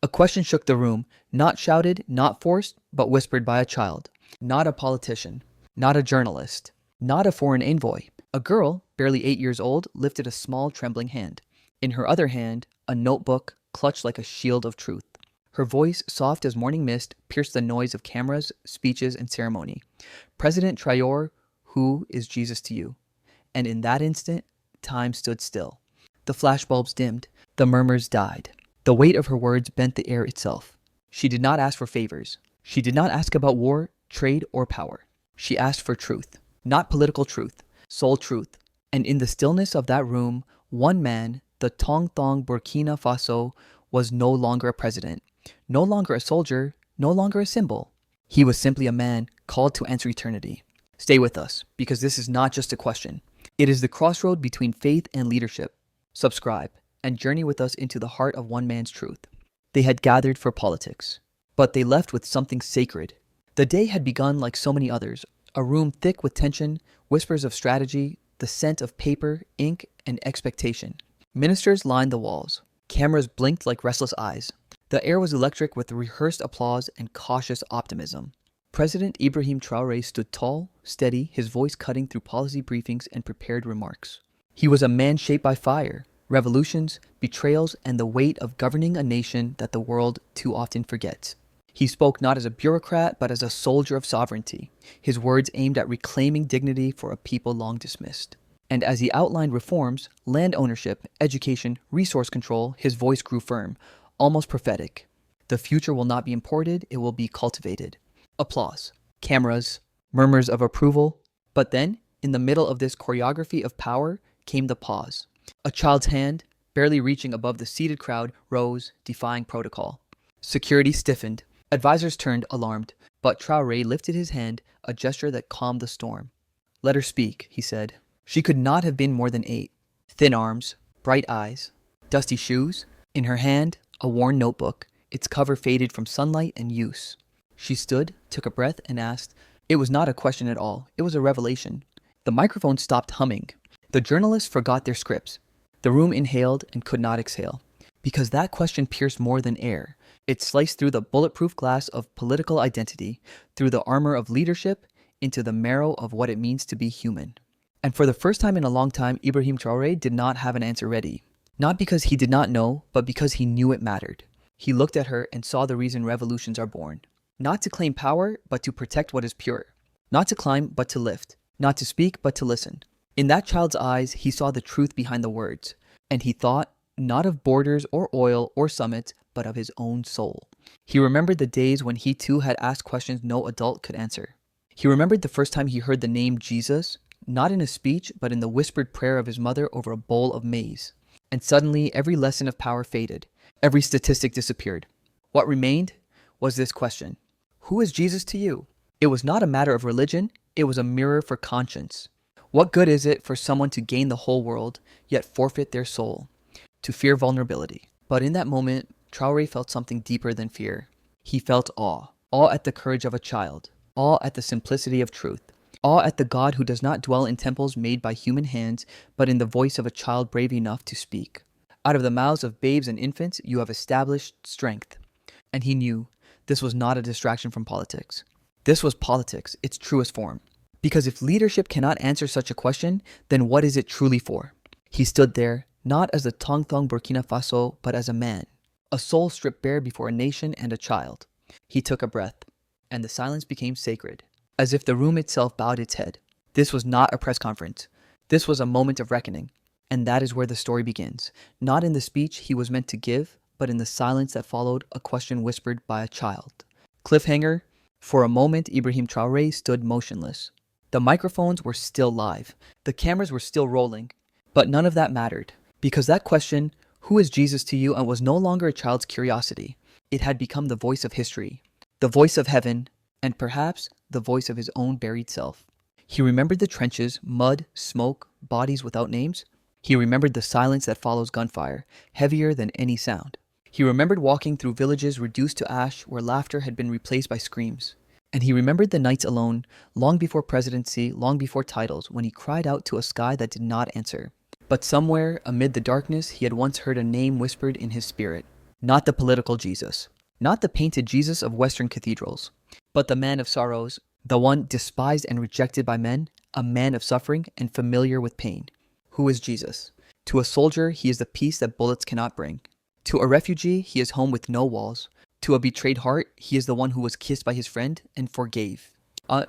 A question shook the room, not shouted, not forced, but whispered by a child. Not a politician, not a journalist, not a foreign envoy. A girl, barely 8 years old, lifted a small, trembling hand. In her other hand, a notebook clutched like a shield of truth. Her voice, soft as morning mist, pierced the noise of cameras, speeches, and ceremony. President Traore, who is Jesus to you? And in that instant, time stood still. The flashbulbs dimmed. The murmurs died. The weight of her words bent the air itself. She did not ask for favors. She did not ask about war, trade, or power. She asked for truth. Not political truth, soul truth. And in the stillness of that room, one man, the Tong Thong Burkina Faso, was no longer a president, no longer a soldier, no longer a symbol. He was simply a man called to answer eternity. Stay with us, because this is not just a question. It is the crossroad between faith and leadership. Subscribe and journey with us into the heart of one man's truth. They had gathered for politics, but they left with something sacred. The day had begun like so many others, a room thick with tension, whispers of strategy, the scent of paper, ink, and expectation. Ministers lined the walls. Cameras blinked like restless eyes. The air was electric with rehearsed applause and cautious optimism. President Ibrahim Traoré stood tall, steady, his voice cutting through policy briefings and prepared remarks. He was a man shaped by fire, revolutions, betrayals, and the weight of governing a nation that the world too often forgets. He spoke not as a bureaucrat, but as a soldier of sovereignty, his words aimed at reclaiming dignity for a people long dismissed. And as he outlined reforms, land ownership, education, resource control, his voice grew firm, almost prophetic. The future will not be imported, it will be cultivated. Applause, cameras, murmurs of approval. But then, in the middle of this choreography of power, came the pause. A child's hand, barely reaching above the seated crowd, rose, defying protocol. Security stiffened. Advisors turned, alarmed. But Traoré lifted his hand, a gesture that calmed the storm. "Let her speak," he said. She could not have been more than 8. Thin arms, bright eyes, dusty shoes. In her hand, a worn notebook, its cover faded from sunlight and use. She stood, took a breath, and asked. It was not a question at all. It was a revelation. The microphone stopped humming. The journalists forgot their scripts. The room inhaled and could not exhale. Because that question pierced more than air. It sliced through the bulletproof glass of political identity, through the armor of leadership, into the marrow of what it means to be human. And for the first time in a long time, Ibrahim Traoré did not have an answer ready. Not because he did not know, but because he knew it mattered. He looked at her and saw the reason revolutions are born. Not to claim power, but to protect what is pure. Not to climb, but to lift. Not to speak, but to listen. In that child's eyes, he saw the truth behind the words. And he thought, not of borders or oil or summits, but of his own soul. He remembered the days when he too had asked questions no adult could answer. He remembered the first time he heard the name Jesus, not in a speech, but in the whispered prayer of his mother over a bowl of maize. And suddenly, every lesson of power faded. Every statistic disappeared. What remained was this question. Who is Jesus to you? It was not a matter of religion. It was a mirror for conscience. What good is it for someone to gain the whole world, yet forfeit their soul? To fear vulnerability. But in that moment, Traoré felt something deeper than fear. He felt awe. Awe at the courage of a child. Awe at the simplicity of truth. Awe at the God who does not dwell in temples made by human hands, but in the voice of a child brave enough to speak. Out of the mouths of babes and infants, you have established strength. And he knew this was not a distraction from politics. This was politics, its truest form. Because if leadership cannot answer such a question, then what is it truly for? He stood there, not as the Tong Thong Burkina Faso, but as a man. A soul stripped bare before a nation and a child. He took a breath, and the silence became sacred, as if the room itself bowed its head. This was not a press conference. This was a moment of reckoning. And that is where the story begins. Not in the speech he was meant to give, but in the silence that followed, a question whispered by a child. Cliffhanger. For a moment, Ibrahim Traoré stood motionless. The microphones were still live. The cameras were still rolling. But none of that mattered. Because that question, who is Jesus to you, was no longer a child's curiosity. It had become the voice of history. The voice of heaven, and perhaps the voice of his own buried self. He remembered the trenches, mud, smoke, bodies without names. He remembered the silence that follows gunfire, heavier than any sound. He remembered walking through villages reduced to ash where laughter had been replaced by screams. And he remembered the nights alone, long before presidency, long before titles, when he cried out to a sky that did not answer. But somewhere, amid the darkness, he had once heard a name whispered in his spirit. Not the political Jesus, not the painted Jesus of Western cathedrals, but the man of sorrows, the one despised and rejected by men, a man of suffering and familiar with pain. Who is Jesus? To a soldier, he is the peace that bullets cannot bring. To a refugee, he is home with no walls. To a betrayed heart, he is the one who was kissed by his friend and forgave.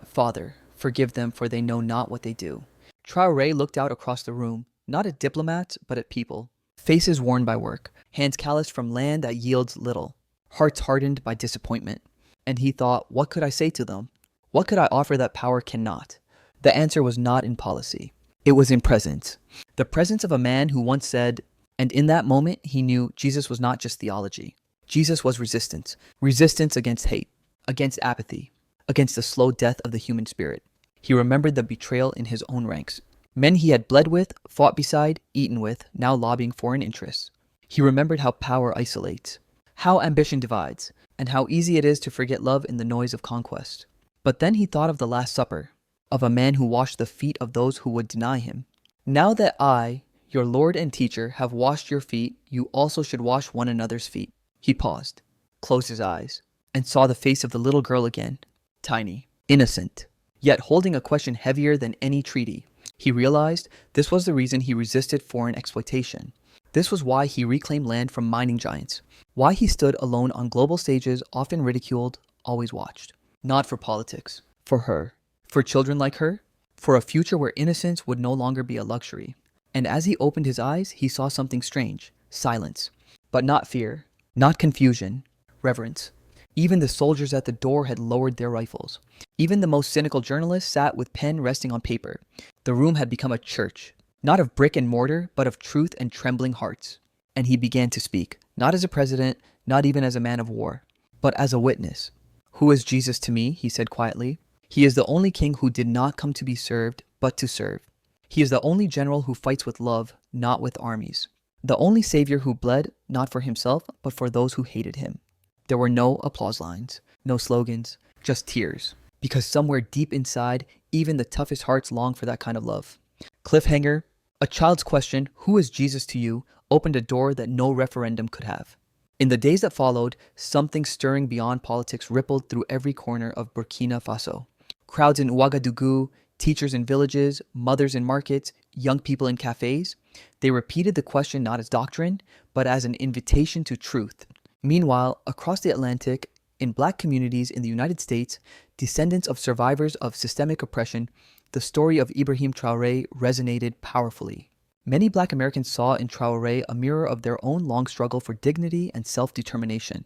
Father, forgive them, for they know not what they do. Traore looked out across the room, not at diplomats, but at people. Faces worn by work, hands calloused from land that yields little, hearts hardened by disappointment. And he thought, what could I say to them? What could I offer that power cannot? The answer was not in policy. It was in presence. The presence of a man who once said, and in that moment he knew Jesus was not just theology. Jesus was resistance. Resistance against hate, against apathy, against the slow death of the human spirit. He remembered the betrayal in his own ranks. Men he had bled with, fought beside, eaten with, now lobbying foreign interests. He remembered how power isolates, how ambition divides, and how easy it is to forget love in the noise of conquest. But then he thought of the Last Supper, of a man who washed the feet of those who would deny him. Now that I, your Lord and teacher, have washed your feet, you also should wash one another's feet. He paused, closed his eyes, and saw the face of the little girl again, tiny, innocent, yet holding a question heavier than any treaty. He realized this was the reason he resisted foreign exploitation. This was why he reclaimed land from mining giants, why he stood alone on global stages, often ridiculed, always watched. Not for politics, for her, for children like her, for a future where innocence would no longer be a luxury. And as he opened his eyes, he saw something strange, silence, but not fear, not confusion, reverence. Even the soldiers at the door had lowered their rifles. Even the most cynical journalists sat with pen resting on paper. The room had become a church, not of brick and mortar, but of truth and trembling hearts. And he began to speak, not as a president, not even as a man of war, but as a witness. Who is Jesus to me? He said quietly. He is the only king who did not come to be served, but to serve. He is the only general who fights with love, not with armies. The only savior who bled, not for himself, but for those who hated him. There were no applause lines, no slogans, just tears. Because somewhere deep inside, even the toughest hearts long for that kind of love. Cliffhanger, a child's question, who is Jesus to you, opened a door that no referendum could have. In the days that followed, something stirring beyond politics rippled through every corner of Burkina Faso. Crowds in Ouagadougou, teachers in villages, mothers in markets, young people in cafes. They repeated the question not as doctrine, but as an invitation to truth. Meanwhile, across the Atlantic, in black communities in the United States, descendants of survivors of systemic oppression, the story of Ibrahim Traoré resonated powerfully. Many black Americans saw in Traoré a mirror of their own long struggle for dignity and self-determination.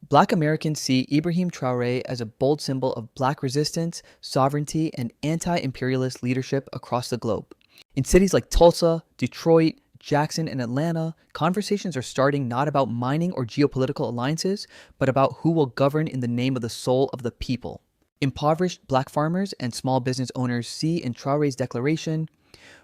Black Americans see Ibrahim Traoré as a bold symbol of black resistance, sovereignty, and anti-imperialist leadership across the globe. In cities like Tulsa, Detroit, Jackson, and Atlanta, conversations are starting not about mining or geopolitical alliances, but about who will govern in the name of the soul of the people. Impoverished black farmers and small business owners see in Traoré's declaration,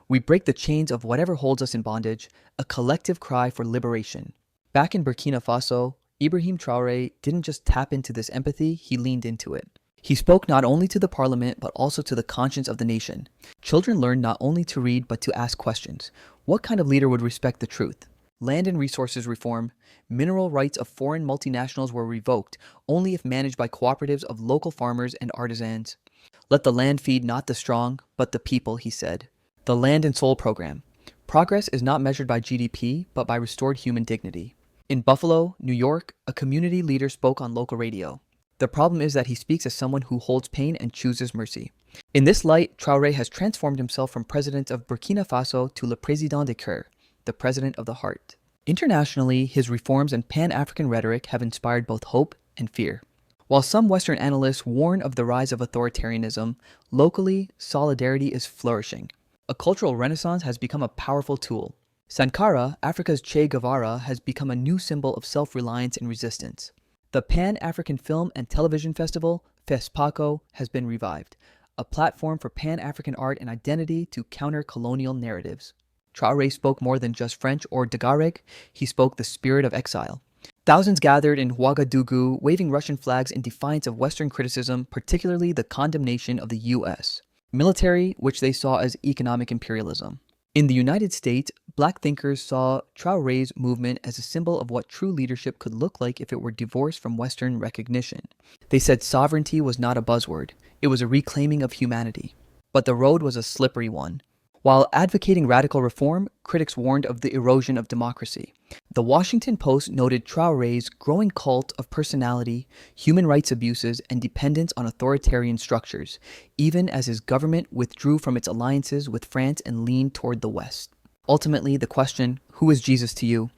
"We break the chains of whatever holds us in bondage," a collective cry for liberation. Back in Burkina Faso, Ibrahim Traoré didn't just tap into this empathy, he leaned into it. He spoke not only to the parliament, but also to the conscience of the nation. Children learned not only to read, but to ask questions. What kind of leader would respect the truth? Land and resources reform. Mineral rights of foreign multinationals were revoked only if managed by cooperatives of local farmers and artisans. Let the land feed not the strong, but the people, he said. The Land and Soul Program. Progress is not measured by GDP, but by restored human dignity. In Buffalo, New York, a community leader spoke on local radio. The problem is that he speaks as someone who holds pain and chooses mercy. In this light, Traoré has transformed himself from president of Burkina Faso to le président de cœur, the president of the heart. Internationally, his reforms and pan-African rhetoric have inspired both hope and fear. While some Western analysts warn of the rise of authoritarianism, locally, solidarity is flourishing. A cultural renaissance has become a powerful tool. Sankara, Africa's Che Guevara, has become a new symbol of self-reliance and resistance. The Pan-African Film and Television Festival, FESPACO, has been revived, a platform for Pan-African art and identity to counter colonial narratives. Traoré spoke more than just French or Daguerreotype, he spoke the spirit of exile. Thousands gathered in Ouagadougou, waving Russian flags in defiance of Western criticism, particularly the condemnation of the U.S. military, which they saw as economic imperialism. In the United States, Black thinkers saw Traoré's movement as a symbol of what true leadership could look like if it were divorced from Western recognition. They said sovereignty was not a buzzword, it was a reclaiming of humanity. But the road was a slippery one. While advocating radical reform, critics warned of the erosion of democracy. The Washington Post noted Traoré's growing cult of personality, human rights abuses, and dependence on authoritarian structures, even as his government withdrew from its alliances with France and leaned toward the West. Ultimately, the question, "Who is Jesus to you?"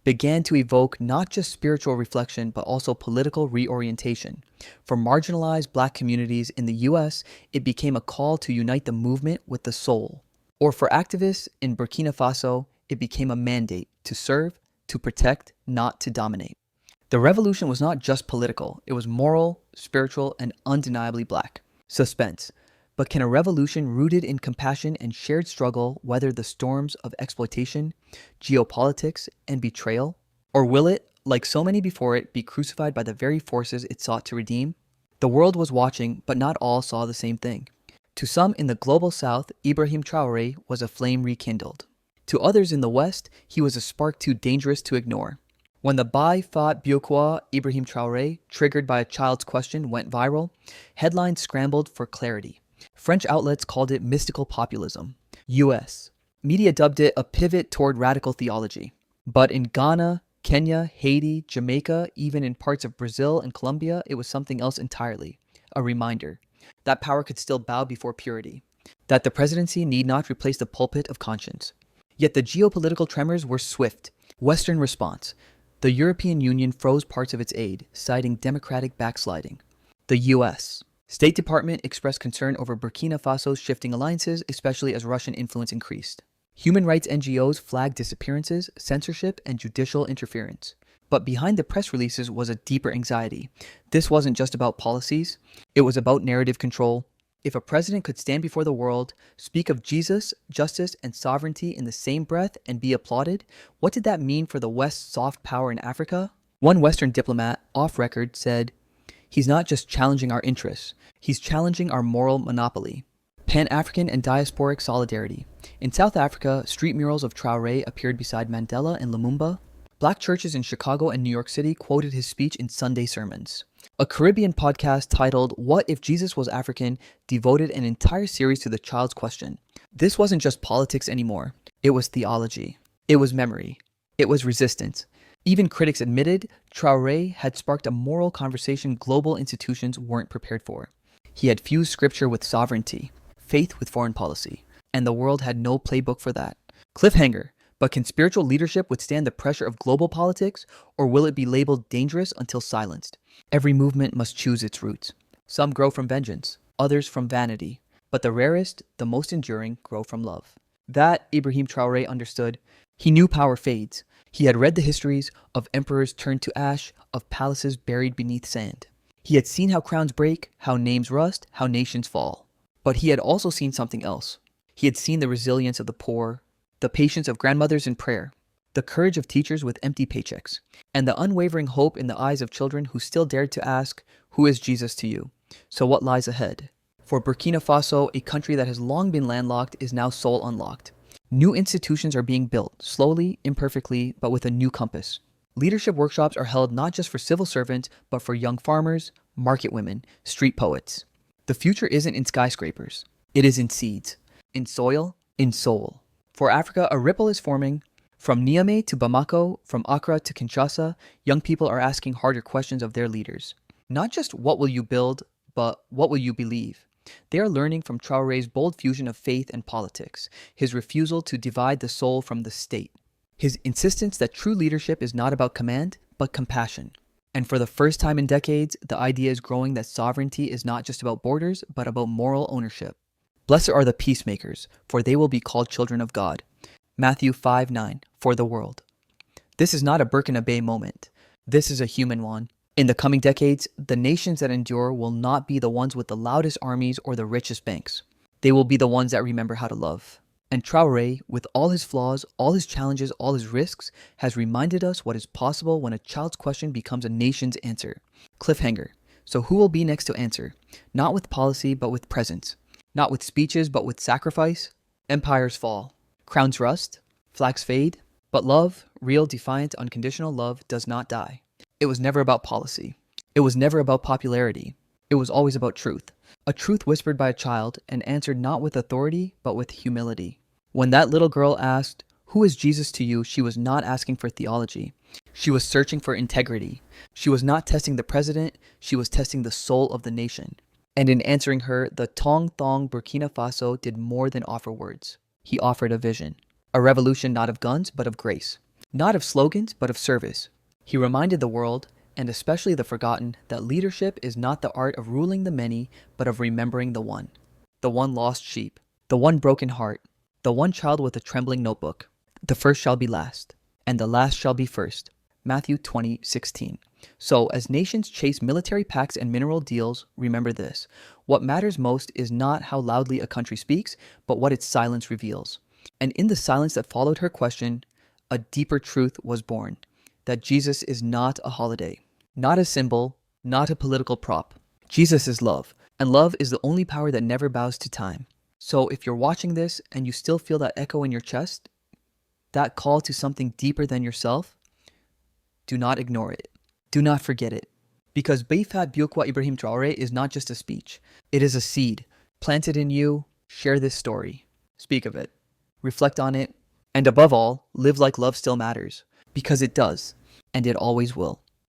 began to evoke not just spiritual reflection but also political reorientation. For marginalized Black communities in the US, it became a call to unite the movement with the soul. Or for activists in Burkina Faso, it became a mandate to serve, to protect, not to dominate. The revolution was not just political, it was moral, spiritual, and undeniably Black. Suspense. But can a revolution rooted in compassion and shared struggle weather the storms of exploitation, geopolitics, and betrayal? Or will it, like so many before it, be crucified by the very forces it sought to redeem? The world was watching, but not all saw the same thing. To some in the global south, Ibrahim Traoré was a flame rekindled. To others in the west, he was a spark too dangerous to ignore. When the Bai fought Biokwa Ibrahim Traoré, triggered by a child's question, went viral, headlines scrambled for clarity. French outlets called it mystical populism. US media dubbed it a pivot toward radical theology. But in Ghana, Kenya, Haiti, Jamaica, even in parts of Brazil and Colombia, it was something else entirely. A reminder that power could still bow before purity, that the presidency need not replace the pulpit of conscience. Yet the geopolitical tremors were swift. Western response. The European Union froze parts of its aid, citing democratic backsliding. The US State Department expressed concern over Burkina Faso's shifting alliances, especially as Russian influence increased. Human rights NGOs flagged disappearances, censorship, and judicial interference. But behind the press releases was a deeper anxiety. This wasn't just about policies, it was about narrative control. If a president could stand before the world, speak of Jesus, justice, and sovereignty in the same breath and be applauded, what did that mean for the West's soft power in Africa? One Western diplomat, off record, said, "He's not just challenging our interests, he's challenging our moral monopoly." Pan-African and diasporic solidarity. In South Africa, street murals of Traoré appeared beside Mandela and Lumumba. Black churches in Chicago and New York City quoted his speech in Sunday sermons. A Caribbean podcast titled "What If Jesus Was African" devoted an entire series to the child's question. This wasn't just politics anymore. It was theology. It was memory. It was resistance. Even critics admitted Traoré had sparked a moral conversation global institutions weren't prepared for. He had fused scripture with sovereignty, faith with foreign policy, and the world had no playbook for that. Cliffhanger, but can spiritual leadership withstand the pressure of global politics, or will it be labeled dangerous until silenced? Every movement must choose its roots. Some grow from vengeance, others from vanity, but the rarest, the most enduring, grow from love. That Ibrahim Traoré understood. He knew power fades. He had read the histories of emperors turned to ash, of palaces buried beneath sand. He had seen how crowns break, how names rust, how nations fall. But he had also seen something else. He had seen the resilience of the poor, the patience of grandmothers in prayer, the courage of teachers with empty paychecks, and the unwavering hope in the eyes of children who still dared to ask, "Who is Jesus to you?" So what lies ahead? For Burkina Faso, a country that has long been landlocked, is now soul unlocked. New institutions are being built, slowly, imperfectly, but with a new compass. Leadership workshops are held not just for civil servants, but for young farmers, market women, street poets. The future isn't in skyscrapers. It is in seeds, in soil, in soul. For Africa, a ripple is forming. From Niamey to Bamako, from Accra to Kinshasa, young people are asking harder questions of their leaders. Not just what will you build, but what will you believe? They are learning from Traoré's bold fusion of faith and politics, his refusal to divide the soul from the state, his insistence that true leadership is not about command, but compassion. And for the first time in decades, the idea is growing that sovereignty is not just about borders, but about moral ownership. Blessed are the peacemakers, for they will be called children of God. Matthew 5:9, for the world. This is not a Burkina Bay moment. This is a human one. In the coming decades, the nations that endure will not be the ones with the loudest armies or the richest banks. They will be the ones that remember how to love. And Traoré, with all his flaws, all his challenges, all his risks, has reminded us what is possible when a child's question becomes a nation's answer. Cliffhanger. So who will be next to answer? Not with policy, but with presence. Not with speeches, but with sacrifice. Empires fall. Crowns rust. Flags fade, but love, real, defiant, unconditional love, does not die. It was never about policy. It was never about popularity. It was always about truth. A truth whispered by a child and answered not with authority, but with humility. When that little girl asked, "Who is Jesus to you?" she was not asking for theology. She was searching for integrity. She was not testing the president, she was testing the soul of the nation. And in answering her, the Tong Thong Burkina Faso did more than offer words. He offered a vision. A revolution not of guns, but of grace. Not of slogans, but of service. He reminded the world, and especially the forgotten, that leadership is not the art of ruling the many, but of remembering the one lost sheep, the one broken heart, the one child with a trembling notebook. The first shall be last, and the last shall be first. Matthew 20:16. So, as nations chase military pacts and mineral deals, remember this. What matters most is not how loudly a country speaks, but what its silence reveals. And in the silence that followed her question, a deeper truth was born. That Jesus is not a holiday, not a symbol, not a political prop. Jesus is love, and love is the only power that never bows to time. So if you're watching this and you still feel that echo in your chest, that call to something deeper than yourself, do not ignore it. Do not forget it. Because Beifat Biokwa Ibrahim Traoré is not just a speech. It is a seed. Plant it in you. Share this story. Speak of it. Reflect on it. And above all, live like love still matters. Because it does. And it always will.